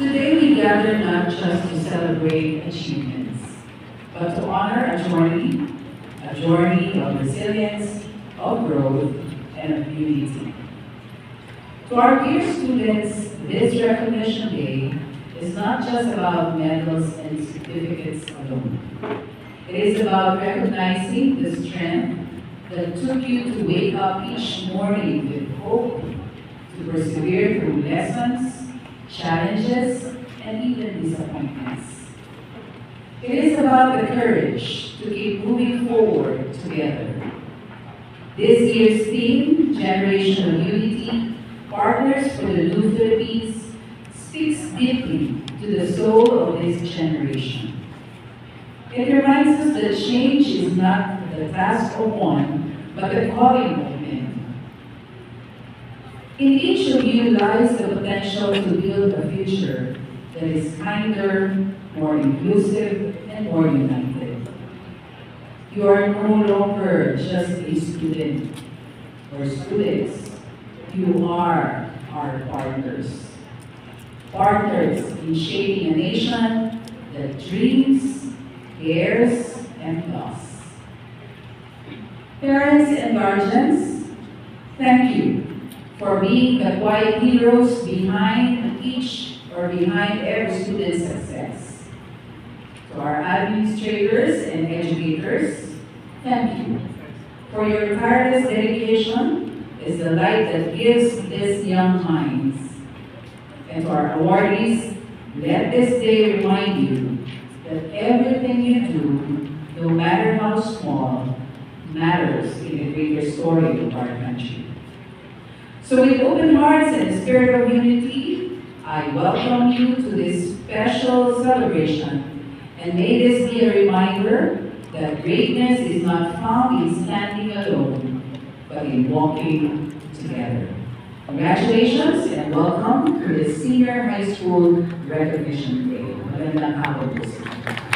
Today we gather not just to celebrate achievements, but to honor a journey of resilience, of growth, and of unity. To our dear students, this Recognition Day is not just about medals and certificates alone. It is about recognizing the strength that took you to wake up each morning with hope, to persevere through lessons, challenges, and even disappointments. It is about the courage to keep moving forward together. This year's theme, Generational Unity, Partners for the New Philippines, speaks deeply to the soul of this generation. It reminds us that change is not the task of one, but the calling of many. In each of you lies the potential to build a future that is kinder, more inclusive, and more united. You are no longer just a student or students. You are our partners. Partners in shaping a nation that dreams, cares, and loves. Parents and guardians, thank you for being the quiet heroes behind every student's success. To our administrators and educators, thank you for your tireless dedication as the light that gives these young minds. And to our awardees, let this day remind you that everything you do, no matter how small, matters in the greater story of our country. So with open hearts and a spirit of unity, I welcome you to this special celebration, and may this be a reminder that greatness is not found in standing alone, but in walking together. Congratulations and welcome to the Senior High School Recognition Day. Magandang hapon po sa inyo.